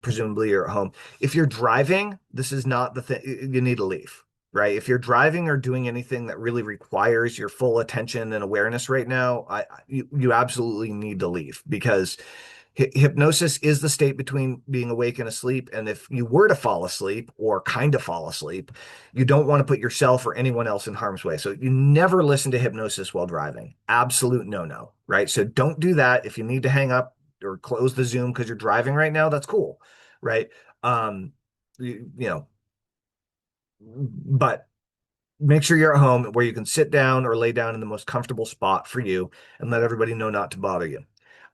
presumably you're at home. If you're driving, this is not the thing. You need to leave, right? If you're driving or doing anything that really requires your full attention and awareness right now, you absolutely need to leave, because hypnosis is the state between being awake and asleep. And if you were to fall asleep or kind of fall asleep, you don't want to put yourself or anyone else in harm's way. So you never listen to hypnosis while driving. Absolute no-no, right? So don't do that. If you need to hang up or close the Zoom because you're driving right now, that's cool, right? Um, you know, but make sure you're at home where you can sit down or lay down in the most comfortable spot for you, and let everybody know not to bother you.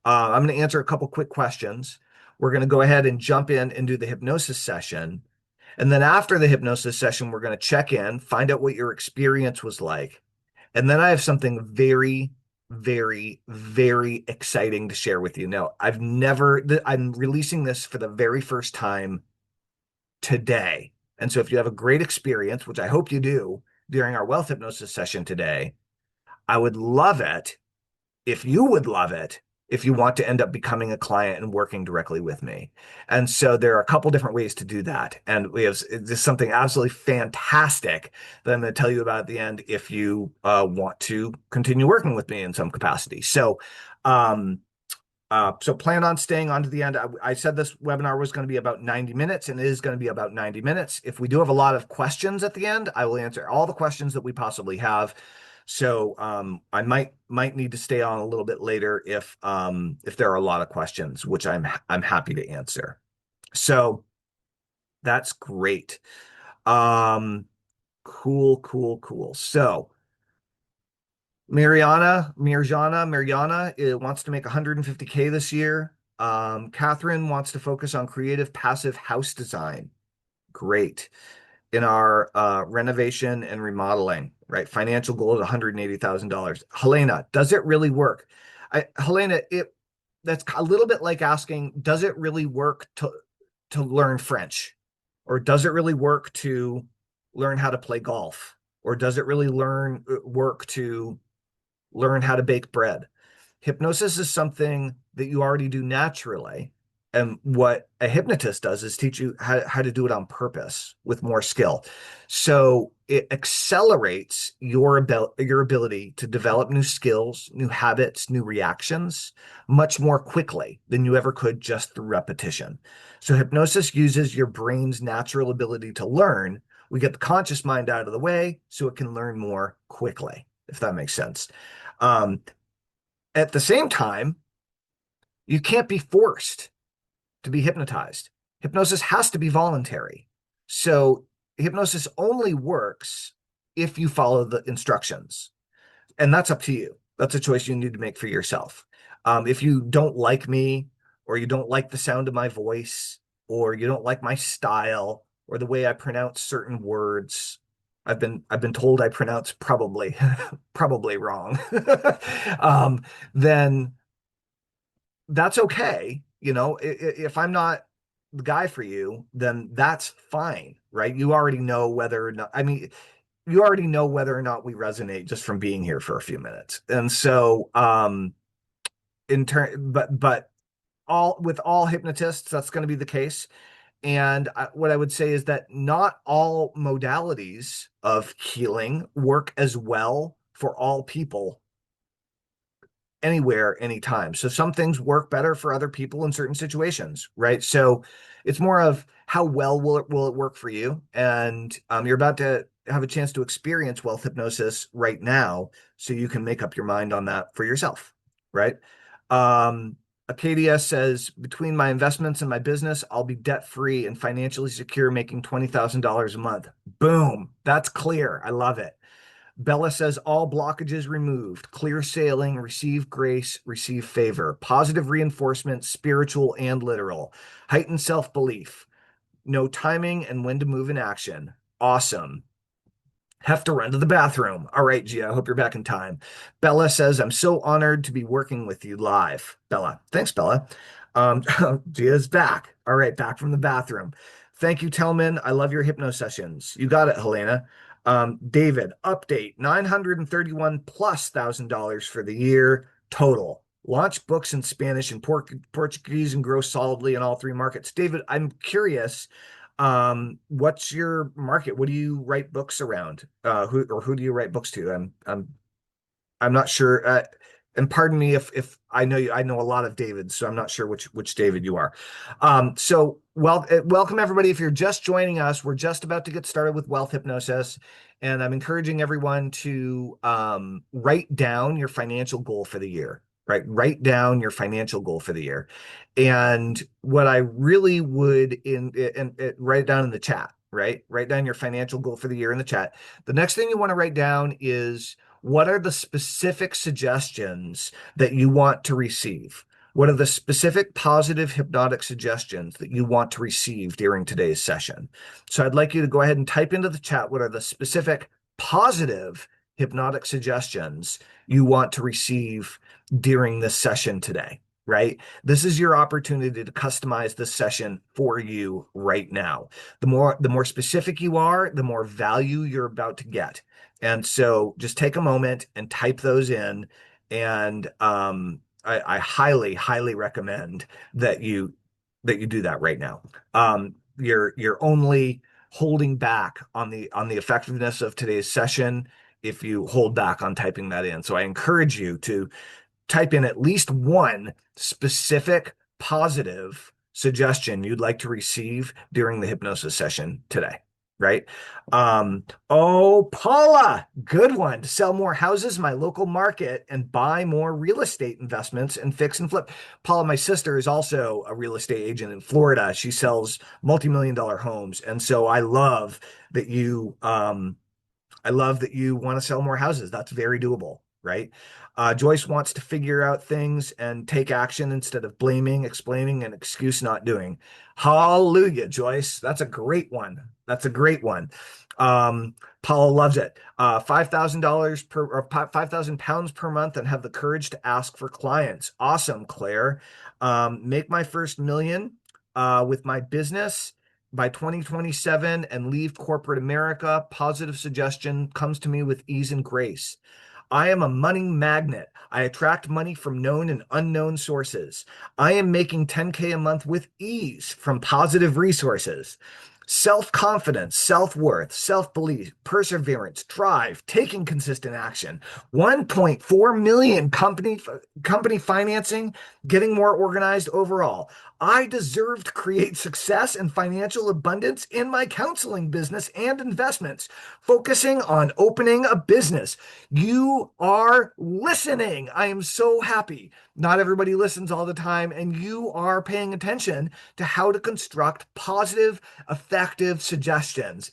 I'm going to answer a couple quick questions. We're going to go ahead and jump in and do the hypnosis session. And then after the hypnosis session, we're going to check in, find out what your experience was like. And then I have something very, very, very exciting to share with you. Now, I'm releasing this for the very first time today. And so if you have a great experience, which I hope you do during our wealth hypnosis session today, I would love it if you would love it if you want to end up becoming a client and working directly with me. And so there are a couple different ways to do that. And we have just something absolutely fantastic that I'm going to tell you about at the end if you want to continue working with me in some capacity. Um, so plan on staying on to the end. I said this webinar was going to be about 90 minutes, and it is going to be about 90 minutes. If we do have a lot of questions at the end, I will answer all the questions that we possibly have. So I might need to stay on a little bit later if there are a lot of questions, which I'm happy to answer. So that's great. Cool. So Mirjana wants to make 150K this year. Catherine wants to focus on creative passive house design. Great. In our renovation and remodeling, right? Financial goal is $180,000. Helena, does it really work? Helena, that's a little bit like asking, does it really work to learn French? Or does it really work to learn how to play golf? Or does it really work to learn how to bake bread? Hypnosis is something that you already do naturally. And what a hypnotist does is teach you how to do it on purpose with more skill. So it accelerates your ability to develop new skills, new habits, new reactions much more quickly than you ever could just through repetition. So hypnosis uses your brain's natural ability to learn. We get the conscious mind out of the way so it can learn more quickly, if that makes sense. At the same time, you can't be forced to be hypnotized. Hypnosis has to be voluntary. So hypnosis only works if you follow the instructions. And that's up to you. That's a choice you need to make for yourself. If you don't like me, or you don't like the sound of my voice, or you don't like my style, or the way I pronounce certain words, I've been told I pronounce probably probably wrong. Then that's okay. If I'm not the guy for you, then that's fine, right? You already know whether or not, I mean, you already know whether or not we resonate just from being here for a few minutes. And so, but all hypnotists, that's going to be the case. And what I would say is that not all modalities of healing work as well for all people anywhere, anytime. So some things work better for other people in certain situations, right? So it's more of how well will it work for you? And you're about to have a chance to experience wealth hypnosis right now, so you can make up your mind on that for yourself, right? Acadia says, between my investments and my business, I'll be debt-free and financially secure, making $20,000 a month. Boom. That's clear. I love it. Bella says, all blockages removed, clear sailing, receive grace, receive favor, positive reinforcement, spiritual and literal, heightened self-belief, know timing and when to move in action. Awesome. Have to run to the bathroom. All right, Gia, I hope you're back in time. Bella says, I'm so honored to be working with you live. Bella. Thanks, Bella. Gia's back. All right, back from the bathroom. Thank you, Telman. I love your hypno sessions. You got it, Helena. David, update, 931 plus $1,000 for the year total. launch books in Spanish and Portuguese, and grow solidly in all three markets. David, I'm curious, what's your market? What do you write books around? Who do you write books to? I'm not sure. And pardon me if I know you, I know a lot of Davids, so I'm not sure which David you are. Welcome everybody. If you're just joining us, we're just about to get started with wealth hypnosis, and I'm encouraging everyone to write down your financial goal for the year. Right, write down your financial goal for the year, and what I really would write it down in the chat. Right, write down your financial goal for the year in the chat. The next thing you want to write down is, what are the specific suggestions that you want to receive? What are the specific positive hypnotic suggestions that you want to receive during today's session? So I'd like you to go ahead and type into the chat, what are the specific positive hypnotic suggestions you want to receive during this session today, right? This is your opportunity to customize this session for you right now. The more specific you are, the more value you're about to get. And so just take a moment and type those in. And I highly, highly recommend that you do that right now. You're only holding back on the effectiveness of today's session if you hold back on typing that in. So I encourage you to type in at least one specific positive suggestion you'd like to receive during the hypnosis session today, right? Oh, Paula, good one. To sell more houses in my local market and buy more real estate investments and fix and flip. Paula, my sister, is also a real estate agent in Florida. She sells multi-million-dollar homes. And so I love that you want to sell more houses. That's very doable, right? Joyce wants to figure out things and take action instead of blaming, explaining, and excuse not doing. Hallelujah, Joyce. That's a great one. That's a great one. Paula loves it. $5,000 or 5,000 pounds per month and have the courage to ask for clients. Awesome, Claire. Make my first million with my business by 2027 and leave corporate America. Positive suggestion comes to me with ease and grace. I am a money magnet. I attract money from known and unknown sources. I am making 10K a month with ease from positive resources. Self-confidence, self-worth, self-belief, perseverance, drive, taking consistent action. 1.4 million company financing, getting more organized overall. I deserve to create success and financial abundance in my counseling business and investments, focusing on opening a business. You are listening. I am so happy. Not everybody listens all the time, and you are paying attention to how to construct positive, effective suggestions.